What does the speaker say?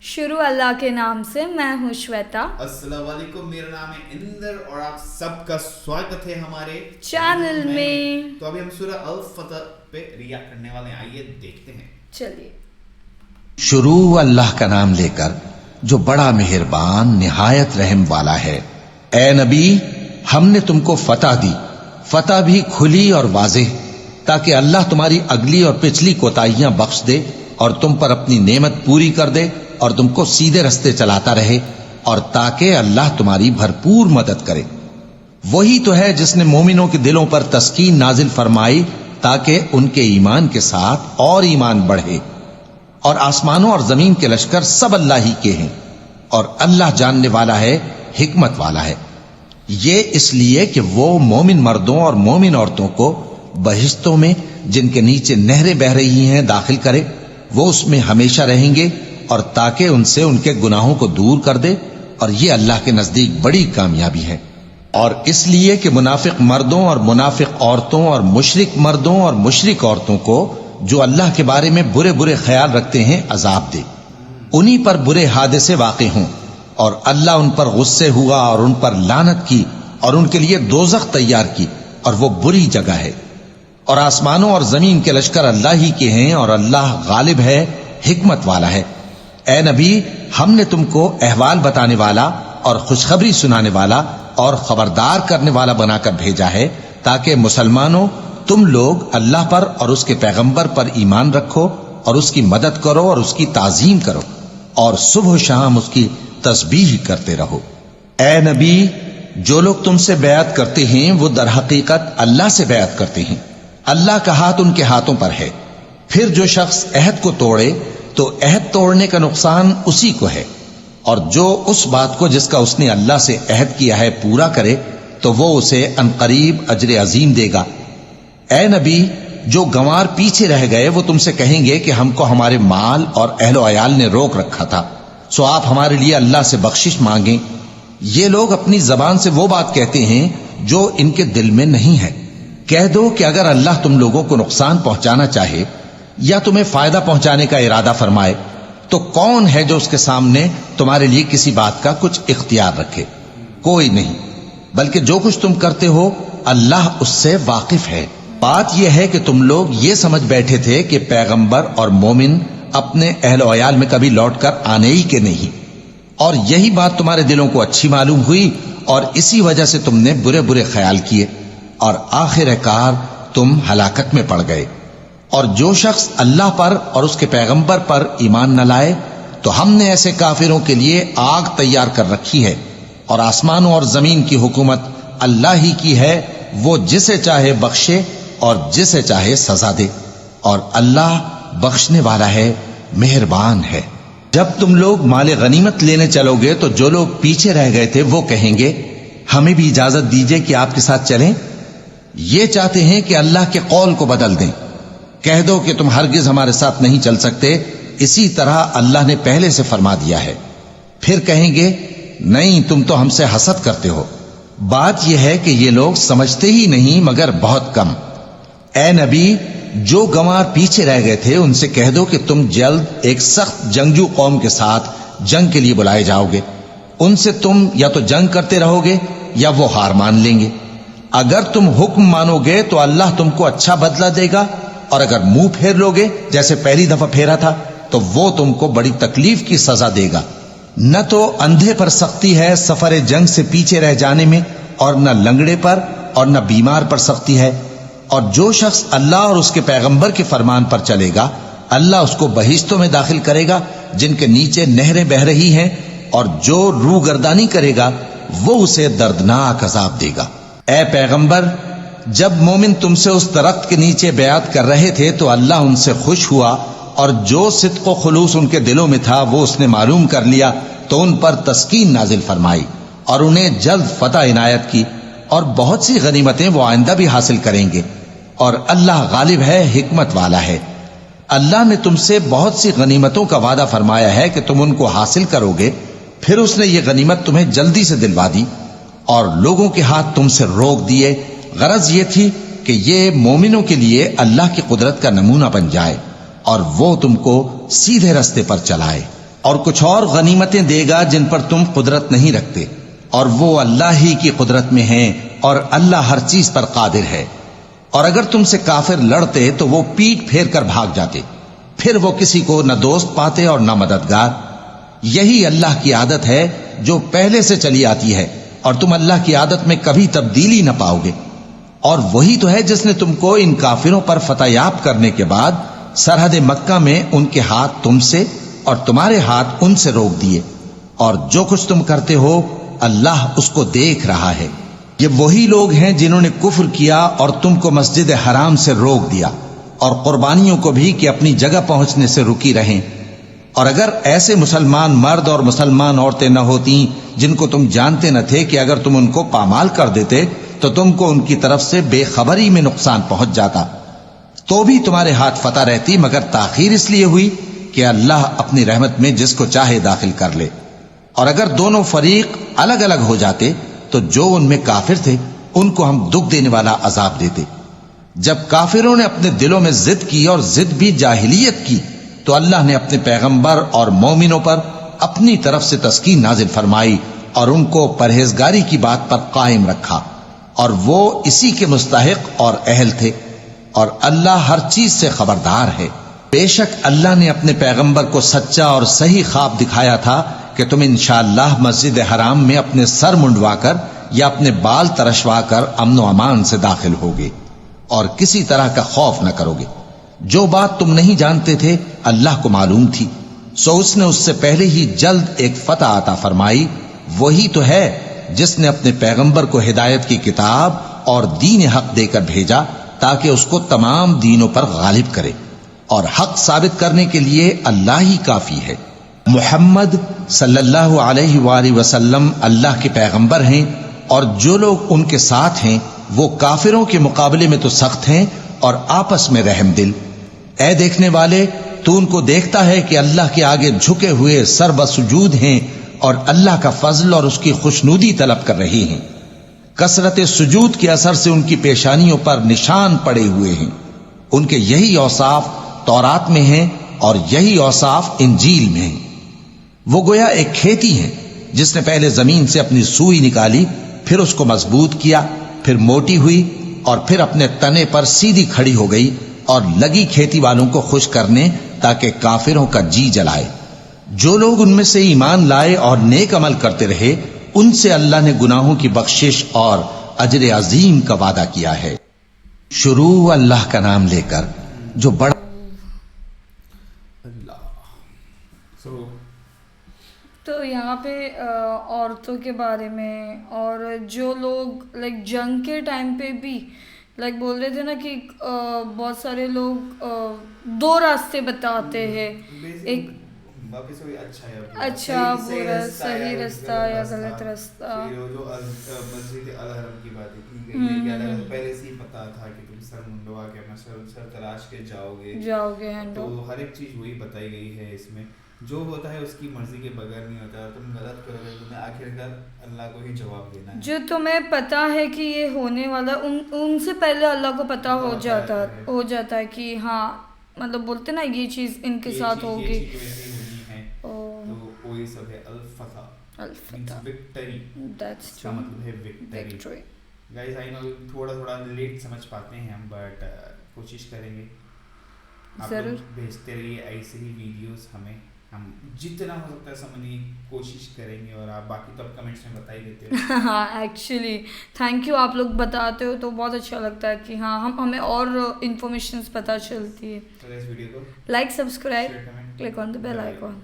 شروع اللہ کے نام سے. میں ہوں شویتا. السلام علیکم، میرا نام ہے اندر اور آپ سب کا سواگت ہے ہمارے چینل میں. تو ابھی ہم سورہ الفتح پہ ریاکٹ کرنے والے ہیں، آئیے دیکھتے ہیں. چلیے. شروع اللہ کا نام لے کر جو بڑا مہربان نہایت رحم والا ہے. اے نبی، ہم نے تم کو فتح دی، فتح بھی کھلی اور واضح، تاکہ اللہ تمہاری اگلی اور پچھلی کوتاہیاں بخش دے اور تم پر اپنی نعمت پوری کر دے اور تم کو سیدھے رستے چلاتا رہے، اور تاکہ اللہ تمہاری بھرپور مدد کرے. وہی تو ہے جس نے مومنوں کے دلوں پر تسکین نازل فرمائی تاکہ ان کے ایمان کے ساتھ اور ایمان بڑھے. اور آسمانوں اور زمین کے لشکر سب اللہ ہی کے ہیں، اور اللہ جاننے والا ہے، حکمت والا ہے. یہ اس لیے کہ وہ مومن مردوں اور مومن عورتوں کو بہشتوں میں جن کے نیچے نہریں بہ رہی ہیں داخل کرے، وہ اس میں ہمیشہ رہیں گے، اور تاکہ ان سے ان کے گناہوں کو دور کر دے، اور یہ اللہ کے نزدیک بڑی کامیابی ہے. اور اس لیے کہ منافق مردوں اور منافق عورتوں اور مشرک مردوں اور مشرک عورتوں کو جو اللہ کے بارے میں برے برے خیال رکھتے ہیں عذاب دے، انہی پر برے حادثے واقع ہوں، اور اللہ ان پر غصے ہوا اور ان پر لعنت کی اور ان کے لیے دوزخ تیار کی، اور وہ بری جگہ ہے. اور آسمانوں اور زمین کے لشکر اللہ ہی کے ہیں، اور اللہ غالب ہے، حکمت والا ہے. اے نبی، ہم نے تم کو احوال بتانے والا اور خوشخبری سنانے والا اور خبردار کرنے والا بنا کر بھیجا ہے، تاکہ مسلمانوں تم لوگ اللہ پر اور اس کے پیغمبر پر ایمان رکھو اور اس کی مدد کرو اور اس کی تعظیم کرو، اور صبح و شام اس کی تسبیح کرتے رہو. اے نبی، جو لوگ تم سے بیعت کرتے ہیں وہ در حقیقت اللہ سے بیعت کرتے ہیں، اللہ کا ہاتھ ان کے ہاتھوں پر ہے. پھر جو شخص عہد کو توڑے تو عہد توڑنے کا نقصان اسی کو ہے، اور جو اس بات کو جس کا اس نے اللہ سے عہد کیا ہے پورا کرے تو وہ اسے عنقریب اجر عظیم دے گا. اے نبی، جو گنوار پیچھے رہ گئے وہ تم سے کہیں گے کہ ہم کو ہمارے مال اور اہل و عیال نے روک رکھا تھا، سو آپ ہمارے لیے اللہ سے بخشش مانگیں. یہ لوگ اپنی زبان سے وہ بات کہتے ہیں جو ان کے دل میں نہیں ہے. کہہ دو کہ اگر اللہ تم لوگوں کو نقصان پہنچانا چاہے یا تمہیں فائدہ پہنچانے کا ارادہ فرمائے تو کون ہے جو اس کے سامنے تمہارے لیے کسی بات کا کچھ اختیار رکھے؟ کوئی نہیں، بلکہ جو کچھ تم کرتے ہو اللہ اس سے واقف ہے. بات یہ ہے کہ تم لوگ یہ سمجھ بیٹھے تھے کہ پیغمبر اور مومن اپنے اہل و عیال میں کبھی لوٹ کر آنے ہی کے نہیں، اور یہی بات تمہارے دلوں کو اچھی معلوم ہوئی اور اسی وجہ سے تم نے برے برے خیال کیے، اور آخر کار تم ہلاکت میں پڑ گئے. اور جو شخص اللہ پر اور اس کے پیغمبر پر ایمان نہ لائے تو ہم نے ایسے کافروں کے لیے آگ تیار کر رکھی ہے. اور آسمانوں اور زمین کی حکومت اللہ ہی کی ہے، وہ جسے چاہے بخشے اور جسے چاہے سزا دے، اور اللہ بخشنے والا ہے، مہربان ہے. جب تم لوگ مال غنیمت لینے چلو گے تو جو لوگ پیچھے رہ گئے تھے وہ کہیں گے ہمیں بھی اجازت دیجئے کہ آپ کے ساتھ چلیں. یہ چاہتے ہیں کہ اللہ کے قول کو بدل دیں. کہہ دو کہ تم ہرگز ہمارے ساتھ نہیں چل سکتے، اسی طرح اللہ نے پہلے سے فرما دیا ہے. پھر کہیں گے نہیں، تم تو ہم سے حسد کرتے ہو. بات یہ ہے کہ یہ لوگ سمجھتے ہی نہیں مگر بہت کم. اے نبی، جو گنوار پیچھے رہ گئے تھے ان سے کہہ دو کہ تم جلد ایک سخت جنگجو قوم کے ساتھ جنگ کے لیے بلائے جاؤ گے. ان سے تم یا تو جنگ کرتے رہو گے یا وہ ہار مان لیں گے. اگر تم حکم مانو گے تو اللہ تم کو اچھا بدلہ دے گا، اور اگر منہ پھیر لو گے جیسے پہلی دفعہ پھیرا تھا تو وہ تم کو بڑی تکلیف کی سزا دے گا. نہ تو اندھے پر سختی ہے سفر جنگ سے پیچھے رہ جانے میں، اور نہ لنگڑے پر اور نہ بیمار پر سختی ہے. اور جو شخص اللہ اور اس کے پیغمبر کے فرمان پر چلے گا اللہ اس کو بہشتوں میں داخل کرے گا جن کے نیچے نہریں بہ رہی ہیں، اور جو روگردانی کرے گا وہ اسے دردناک عذاب دے گا. اے پیغمبر، جب مومن تم سے اس درخت کے نیچے بیعت کر رہے تھے تو اللہ ان سے خوش ہوا، اور جو صدق و خلوص ان کے دلوں میں تھا وہ اس نے معلوم کر لیا تو ان پر تسکین نازل فرمائی اور انہیں جلد فتح عنایت کی، اور بہت سی غنیمتیں وہ آئندہ بھی حاصل کریں گے. اور اللہ غالب ہے، حکمت والا ہے. اللہ نے تم سے بہت سی غنیمتوں کا وعدہ فرمایا ہے کہ تم ان کو حاصل کرو گے، پھر اس نے یہ غنیمت تمہیں جلدی سے دلوا دی اور لوگوں کے ہاتھ تم سے روک دیے. غرض یہ تھی کہ یہ مومنوں کے لیے اللہ کی قدرت کا نمونہ بن جائے اور وہ تم کو سیدھے رستے پر چلائے. اور کچھ اور غنیمتیں دے گا جن پر تم قدرت نہیں رکھتے، اور وہ اللہ ہی کی قدرت میں ہیں، اور اللہ ہر چیز پر قادر ہے۔ اور اگر تم سے کافر لڑتے تو وہ پیٹ پھیر کر بھاگ جاتے، پھر وہ کسی کو نہ دوست پاتے اور نہ مددگار۔ یہی اللہ کی عادت ہے جو پہلے سے چلی آتی ہے، اور تم اللہ کی عادت میں کبھی تبدیلی نہ پاؤ گے۔ اور وہی تو ہے جس نے تم کو ان کافروں پر فتح یاب کرنے کے بعد سرحد مکہ میں ان کے ہاتھ تم سے اور تمہارے ہاتھ ان سے روک دیے، اور جو کچھ تم کرتے ہو اللہ اس کو دیکھ رہا ہے۔ یہ وہی لوگ ہیں جنہوں نے کفر کیا اور تم کو مسجد حرام سے روک دیا، اور قربانیوں کو بھی کہ اپنی جگہ پہنچنے سے رکی رہیں۔ اور اگر ایسے مسلمان مرد اور مسلمان عورتیں نہ ہوتی جن کو تم جانتے نہ تھے کہ اگر تم ان کو پامال کر دیتے تو تم کو ان کی طرف سے بے خبری میں نقصان پہنچ جاتا، تو بھی تمہارے ہاتھ فتح رہتی، مگر تاخیر اس لیے ہوئی کہ اللہ اپنی رحمت میں جس کو چاہے داخل کر لے۔ اور اگر دونوں فریق الگ الگ ہو جاتے تو جو ان میں کافر تھے ان کو ہم دکھ دینے والا عذاب دیتے۔ جب کافروں نے اپنے دلوں میں ضد کی، اور ضد بھی جاہلیت کی، تو اللہ نے اپنے پیغمبر اور مومنوں پر اپنی طرف سے تسکین نازل فرمائی اور ان کو پرہیزگاری کی بات پر قائم رکھا، اور وہ اسی کے مستحق اور اہل تھے، اور اللہ ہر چیز سے خبردار ہے۔ بے شک اللہ نے اپنے پیغمبر کو سچا اور صحیح خواب دکھایا تھا کہ تم انشاءاللہ مسجد حرام میں اپنے سر منڈوا کر یا اپنے بال ترشوا کر امن و امان سے داخل ہوگے، اور کسی طرح کا خوف نہ کرو گے۔ جو بات تم نہیں جانتے تھے اللہ کو معلوم تھی، سو اس نے اس سے پہلے ہی جلد ایک فتح عطا فرمائی۔ وہی تو ہے جس نے اپنے پیغمبر کو ہدایت کی کتاب اور دین حق دے کر بھیجا تاکہ اس کو تمام دینوں پر غالب کرے، اور حق ثابت کرنے کے لیے اللہ ہی کافی ہے۔ محمد صلی اللہ علیہ وآلہ وسلم اللہ کے پیغمبر ہیں، اور جو لوگ ان کے ساتھ ہیں وہ کافروں کے مقابلے میں تو سخت ہیں اور آپس میں رحم دل۔ اے دیکھنے والے، تو ان کو دیکھتا ہے کہ اللہ کے آگے جھکے ہوئے سر بسجود ہیں اور اللہ کا فضل اور اس کی خوشنودی طلب کر رہے ہیں۔ کثرت سجود کے اثر سے ان کی پیشانیوں پر نشان پڑے ہوئے ہیں۔ ان کے یہی اوصاف تورات میں ہیں اور یہی اوصاف انجیل میں ہیں۔ وہ گویا ایک کھیتی ہے جس نے پہلے زمین سے اپنی سوئی نکالی، پھر اس کو مضبوط کیا، پھر موٹی ہوئی، اور پھر اپنے تنے پر سیدھی کھڑی ہو گئی، اور لگی کھیتی والوں کو خوش کرنے تاکہ کافروں کا جی جلائے۔ جو لوگ ان میں سے ایمان لائے اور نیک عمل کرتے رہے ان سے اللہ نے گناہوں کی بخشش اور اجر عظیم کا وعدہ کیا ہے۔ شروع اللہ کا نام لے کر جو بڑا اللہ۔ سو تو یہاں پہ عورتوں کے بارے میں، اور جو لوگ لائک جنگ کے ٹائم پہ بھی لائک بول رہے تھے نا کہ بہت سارے لوگ دو راستے بتاتے ہیں، ایک واپس وہی اچھا برا، صحیح رستہ یا غلط رستہ۔ جو مسجد الحرم کی بات کی گئی ہے کہ اللہ پہلے سے ہی پتا تھا کہ تم سر منڈوا کے اپنا سر تلاش کے جاؤ گے، تو ہر ایک چیز وہی بتائی گئی ہے اس میں۔ جو ہوتا ہے اس کی مرضی کے بغیر نہیں ہوتا، تم غلط کرو گے تمہیں آخرکار اللہ کو ہی جواب دینا ہے۔ جو تمہیں پتا ہے کہ یہ ہونے والا، ان سے پہلے اللہ کو پتا ہو جاتا ہے کہ ہاں، مطلب بولتے نا یہ چیز ان کے ساتھ ہوگی، تو وہی سب ہے الفتح، وکٹری، دیٹس کا مطلب ہے وکٹری۔ گائز آئی نو تھوڑا لیٹ سمجھ پاتے ہیں ہم، بٹ کوشش کریں گے آپ لوگ بھیجتے رہیے ایسے ہی ویڈیوز ہمیں، ہم جتنا ہو سکتا ہے سمجھنے کی کوشش کریں گے، اور آپ باقی تو کمنٹس میں بتا ہی دیتے ہو۔ ہاں ایکچولی تھینک یو، آپ لوگ بتاتے ہو تو بہت اچھا لگتا ہے کہ ہاں ہمیں اور انفارمیشنس پتہ چلتی ہے۔ تو اس ویڈیو کو like, subscribe, click on the bell icon.